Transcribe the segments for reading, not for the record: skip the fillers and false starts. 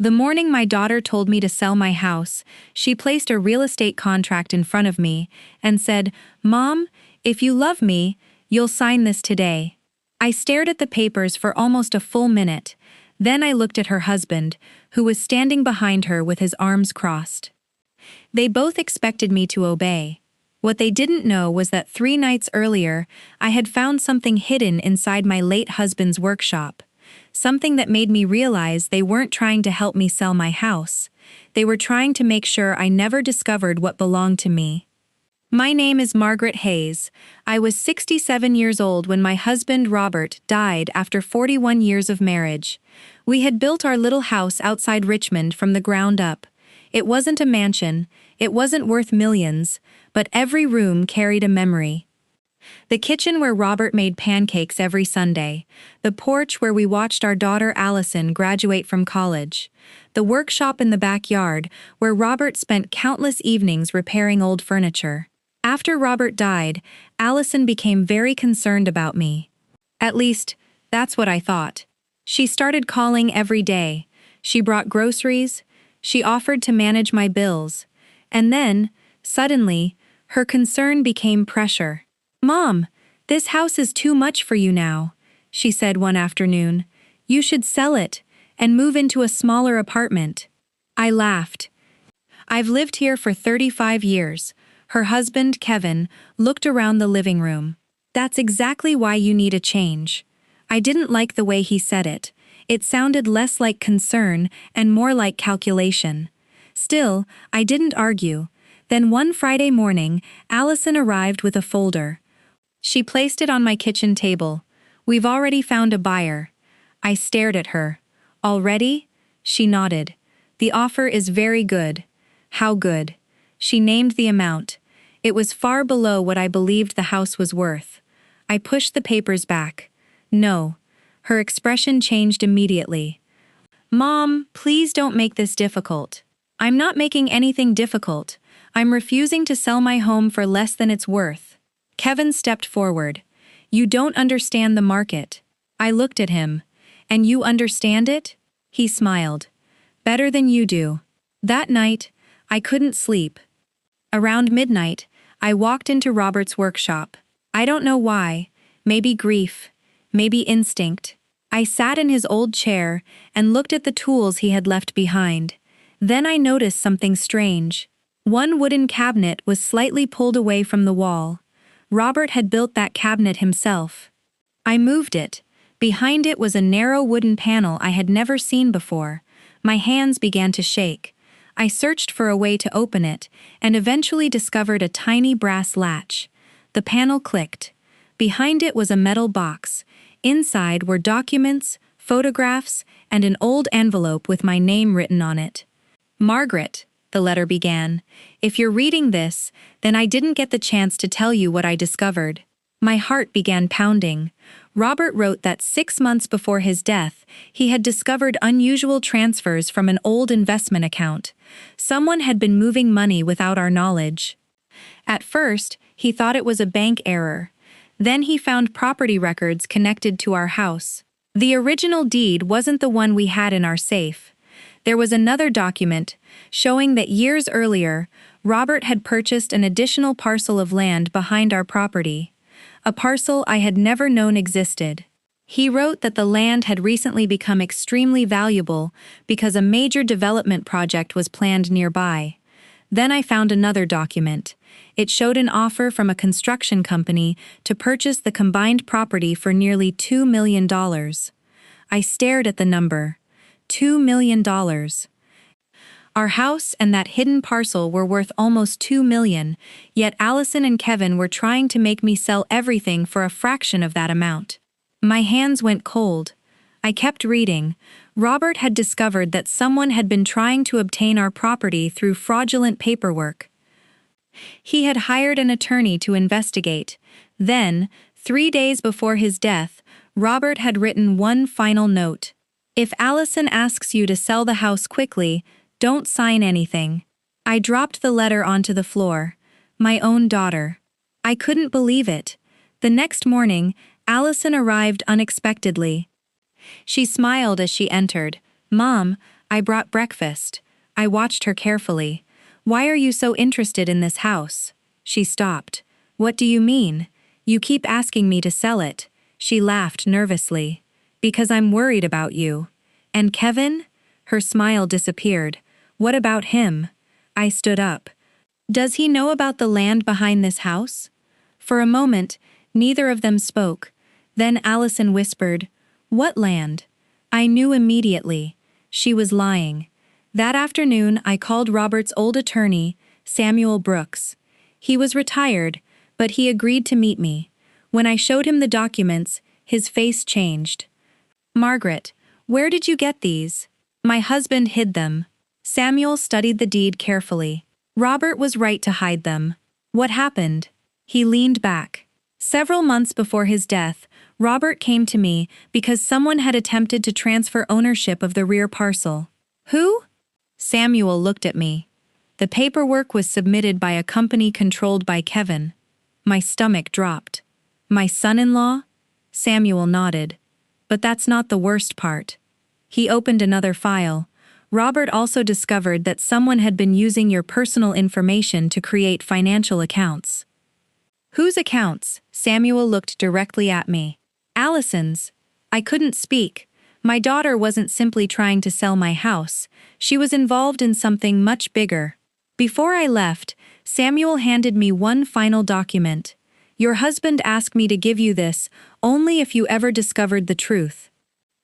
The morning my daughter told me to sell my house, she placed a real estate contract in front of me and said, "Mom, if you love me, you'll sign this today." I stared at the papers for almost a full minute. Then I looked at her husband, who was standing behind her with his arms crossed. They both expected me to obey. What they didn't know was that 3 nights earlier, I had found something hidden inside my late husband's workshop. Something that made me realize they weren't trying to help me sell my house. They were trying to make sure I never discovered what belonged to me. My name is Margaret Hayes. I was 67 years old when my husband Robert died after 41 years of marriage. We had built our little house outside Richmond from the ground up. It wasn't a mansion, it wasn't worth millions, but every room carried a memory. The kitchen where Robert made pancakes every Sunday, the porch where we watched our daughter Allison graduate from college, the workshop in the backyard where Robert spent countless evenings repairing old furniture. After Robert died, Allison became very concerned about me. At least, that's what I thought. She started calling every day. She brought groceries. She offered to manage my bills. And then, suddenly, her concern became pressure. "Mom, this house is too much for you now," she said one afternoon. "You should sell it and move into a smaller apartment." I laughed. "I've lived here for 35 years. Her husband, Kevin, looked around the living room. "That's exactly why you need a change." I didn't like the way he said it. It sounded less like concern and more like calculation. Still, I didn't argue. Then one Friday morning, Allison arrived with a folder. She placed it on my kitchen table. "We've already found a buyer." I stared at her. "Already?" She nodded. "The offer is very good." "How good?" She named the amount. It was far below what I believed the house was worth. I pushed the papers back. "No." Her expression changed immediately. "Mom, please don't make this difficult." "I'm not making anything difficult. I'm refusing to sell my home for less than it's worth." Kevin stepped forward. "You don't understand the market." I looked at him. "And you understand it?" He smiled. "Better than you do." That night, I couldn't sleep. Around midnight, I walked into Robert's workshop. I don't know why, maybe grief, maybe instinct. I sat in his old chair and looked at the tools he had left behind. Then I noticed something strange. One wooden cabinet was slightly pulled away from the wall. Robert had built that cabinet himself. I moved it. Behind it was a narrow wooden panel I had never seen before. My hands began to shake. I searched for a way to open it, and eventually discovered a tiny brass latch. The panel clicked. Behind it was a metal box. Inside were documents, photographs, and an old envelope with my name written on it. "Margaret," the letter began, "if you're reading this, then I didn't get the chance to tell you what I discovered." My heart began pounding. Robert wrote that 6 months before his death, he had discovered unusual transfers from an old investment account. Someone had been moving money without our knowledge. At first, he thought it was a bank error. Then he found property records connected to our house. The original deed wasn't the one we had in our safe. There was another document showing that years earlier, Robert had purchased an additional parcel of land behind our property. A parcel I had never known existed. He wrote that the land had recently become extremely valuable because a major development project was planned nearby. Then I found another document. It showed an offer from a construction company to purchase the combined property for nearly $2 million. I stared at the number. $2 million. Our house and that hidden parcel were worth almost $2 million, yet Allison and Kevin were trying to make me sell everything for a fraction of that amount. My hands went cold. I kept reading. Robert had discovered that someone had been trying to obtain our property through fraudulent paperwork. He had hired an attorney to investigate. Then, 3 days before his death, Robert had written one final note. "If Allison asks you to sell the house quickly, don't sign anything." I dropped the letter onto the floor. My own daughter. I couldn't believe it. The next morning, Allison arrived unexpectedly. She smiled as she entered. "Mom, I brought breakfast. I watched her carefully. Why are you so interested in this house? She stopped. What do you mean? You keep asking me to sell it. She laughed nervously. Because I'm worried about you. And Kevin? Her smile disappeared. What about him? I stood up. Does he know about the land behind this house? For a moment, neither of them spoke. Then Allison whispered, What land? I knew immediately. She was lying. That afternoon, I called Robert's old attorney, Samuel Brooks. He was retired, but he agreed to meet me. When I showed him the documents, his face changed. Margaret, where did you get these? My husband hid them. Samuel studied the deed carefully. Robert was right to hide them. What happened? He leaned back. Several months before his death, Robert came to me because someone had attempted to transfer ownership of the rear parcel. Who? Samuel looked at me. The paperwork was submitted by a company controlled by Kevin. My stomach dropped. My son-in-law? Samuel nodded. But that's not the worst part. He opened another file. Robert also discovered that someone had been using your personal information to create financial accounts. Whose accounts? Samuel looked directly at me. Allison's. I couldn't speak. My daughter wasn't simply trying to sell my house. She was involved in something much bigger. Before I left, Samuel handed me one final document. Your husband asked me to give you this only if you ever discovered the truth.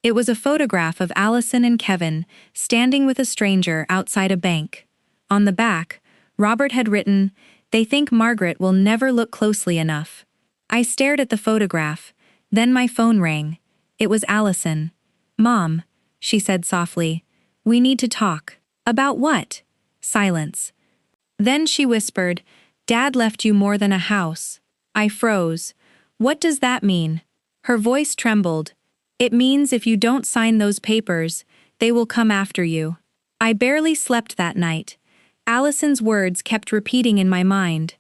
It was a photograph of Allison and Kevin standing with a stranger outside a bank. On the back, Robert had written, They think Margaret will never look closely enough. I stared at the photograph. Then my phone rang. It was Allison. Mom, she said softly, we need to talk. About what? Silence. Then she whispered, Dad left you more than a house. I froze. What does that mean? Her voice trembled. It means if you don't sign those papers, they will come after you. I barely slept that night. Allison's words kept repeating in my mind.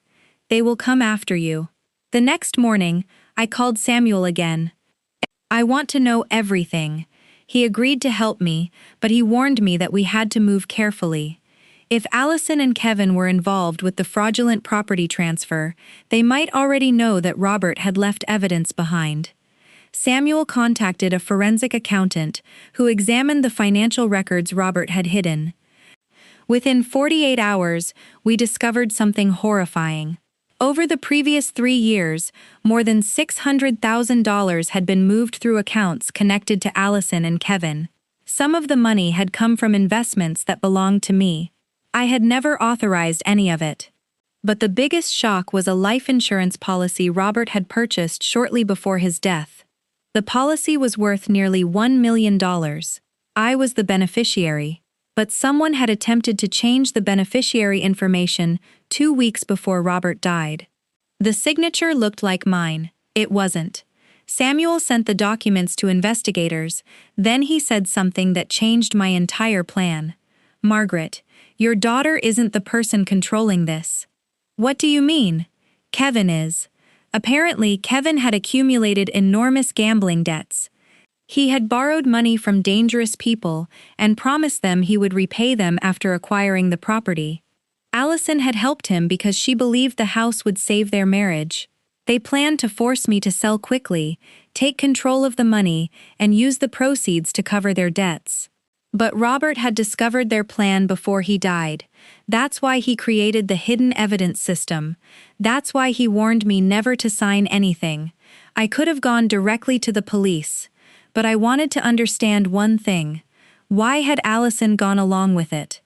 They will come after you. The next morning, I called Samuel again. I want to know everything. He agreed to help me, but he warned me that we had to move carefully. If Allison and Kevin were involved with the fraudulent property transfer, they might already know that Robert had left evidence behind. Samuel contacted a forensic accountant who examined the financial records Robert had hidden. Within 48 hours, we discovered something horrifying. Over the previous 3 years, more than $600,000 had been moved through accounts connected to Allison and Kevin. Some of the money had come from investments that belonged to me. I had never authorized any of it. But the biggest shock was a life insurance policy Robert had purchased shortly before his death. The policy was worth nearly $1 million. I was the beneficiary, but someone had attempted to change the beneficiary information 2 weeks before Robert died. The signature looked like mine. It wasn't. Samuel sent the documents to investigators, then he said something that changed my entire plan. Margaret, your daughter isn't the person controlling this. What do you mean? Kevin is. Apparently, Kevin had accumulated enormous gambling debts. He had borrowed money from dangerous people and promised them he would repay them after acquiring the property. Allison had helped him because she believed the house would save their marriage. They planned to force me to sell quickly, take control of the money, and use the proceeds to cover their debts. But Robert had discovered their plan before he died. That's why he created the hidden evidence system. That's why he warned me never to sign anything. I could have gone directly to the police. But I wanted to understand one thing. Why had Allison gone along with it?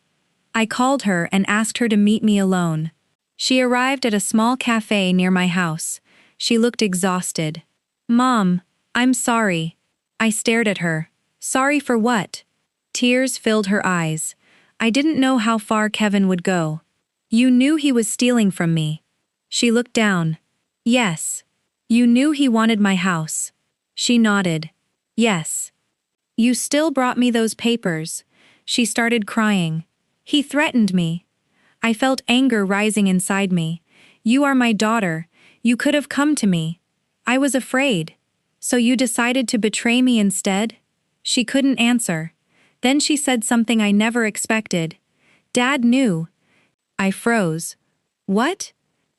I called her and asked her to meet me alone. She arrived at a small cafe near my house. She looked exhausted. Mom, I'm sorry. I stared at her. Sorry for what? Tears filled her eyes. I didn't know how far Kevin would go. You knew he was stealing from me. She looked down. Yes. You knew he wanted my house. She nodded. Yes. You still brought me those papers. She started crying. He threatened me. I felt anger rising inside me. You are my daughter. You could have come to me. I was afraid. So you decided to betray me instead? She couldn't answer. Then she said something I never expected. Dad knew. I froze. What?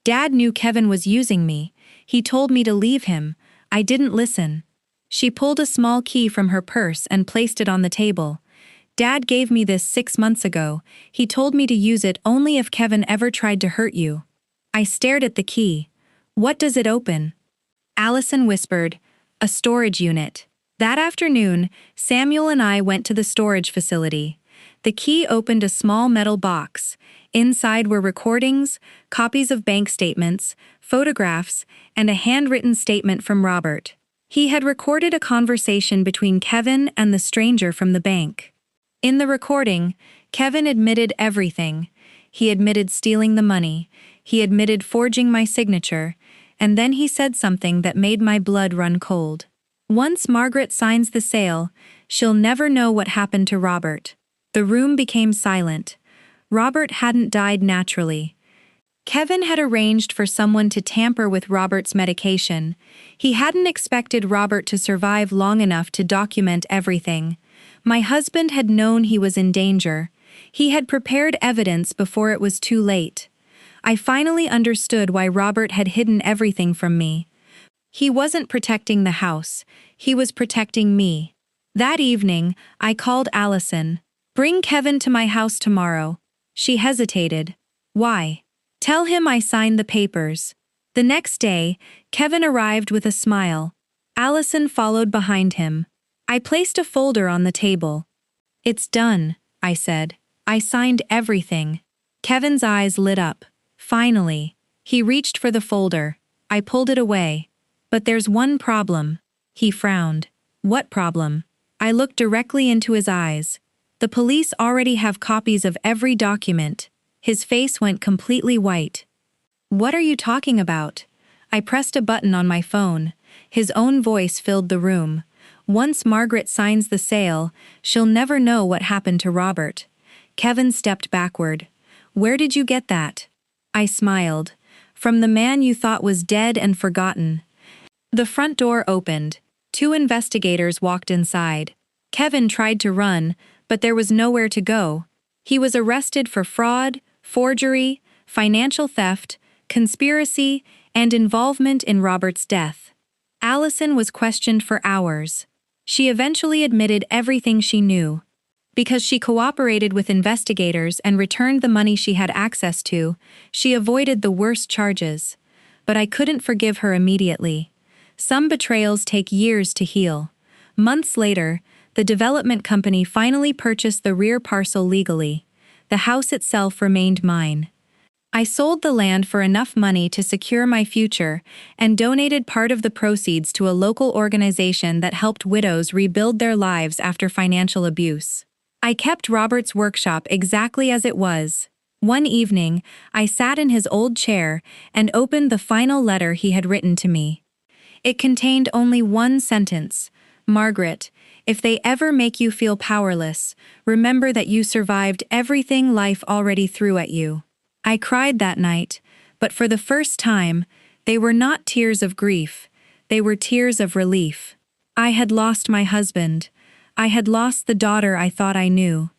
Dad knew Kevin was using me. He told me to leave him. I didn't listen. She pulled a small key from her purse and placed it on the table. Dad gave me this 6 months ago. He told me to use it only if Kevin ever tried to hurt you. I stared at the key. What does it open? Allison whispered, a storage unit. That afternoon, Samuel and I went to the storage facility. The key opened a small metal box. Inside were recordings, copies of bank statements, photographs, and a handwritten statement from Robert. He had recorded a conversation between Kevin and the stranger from the bank. In the recording, Kevin admitted everything. He admitted stealing the money. He admitted forging my signature. And then he said something that made my blood run cold. Once Margaret signs the sale, she'll never know what happened to Robert. The room became silent. Robert hadn't died naturally. Kevin had arranged for someone to tamper with Robert's medication. He hadn't expected Robert to survive long enough to document everything. My husband had known he was in danger. He had prepared evidence before it was too late. I finally understood why Robert had hidden everything from me. He wasn't protecting the house. He was protecting me. That evening, I called Allison. Bring Kevin to my house tomorrow. She hesitated. Why? Tell him I signed the papers. The next day, Kevin arrived with a smile. Allison followed behind him. I placed a folder on the table. It's done, I said. I signed everything. Kevin's eyes lit up. Finally, he reached for the folder. I pulled it away. But there's one problem. He frowned. What problem? I looked directly into his eyes. The police already have copies of every document. His face went completely white. What are you talking about? I pressed a button on my phone. His own voice filled the room. Once Margaret signs the sale, she'll never know what happened to Robert. Kevin stepped backward. Where did you get that? I smiled. From the man you thought was dead and forgotten. The front door opened. 2 investigators walked inside. Kevin tried to run, but there was nowhere to go. He was arrested for fraud, forgery, financial theft, conspiracy, and involvement in Robert's death. Allison was questioned for hours. She eventually admitted everything she knew. Because she cooperated with investigators and returned the money she had access to, she avoided the worst charges. But I couldn't forgive her immediately. Some betrayals take years to heal. Months later, the development company finally purchased the rear parcel legally. The house itself remained mine. I sold the land for enough money to secure my future and donated part of the proceeds to a local organization that helped widows rebuild their lives after financial abuse. I kept Robert's workshop exactly as it was. One evening, I sat in his old chair and opened the final letter he had written to me. It contained only one sentence. Margaret, if they ever make you feel powerless, remember that you survived everything life already threw at you. I cried that night, but for the first time, they were not tears of grief. They were tears of relief. I had lost my husband. I had lost the daughter I thought I knew.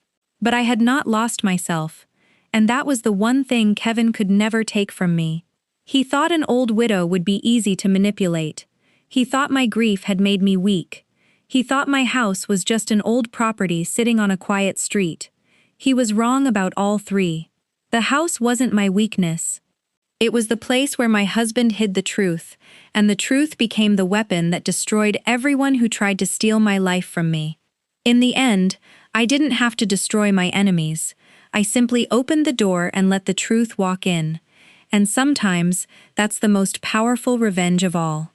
But I had not lost myself, and that was the one thing Kevin could never take from me. He thought an old widow would be easy to manipulate. He thought my grief had made me weak. He thought my house was just an old property sitting on a quiet street. He was wrong about all 3. The house wasn't my weakness. It was the place where my husband hid the truth, and the truth became the weapon that destroyed everyone who tried to steal my life from me. In the end, I didn't have to destroy my enemies. I simply opened the door and let the truth walk in. And sometimes, that's the most powerful revenge of all.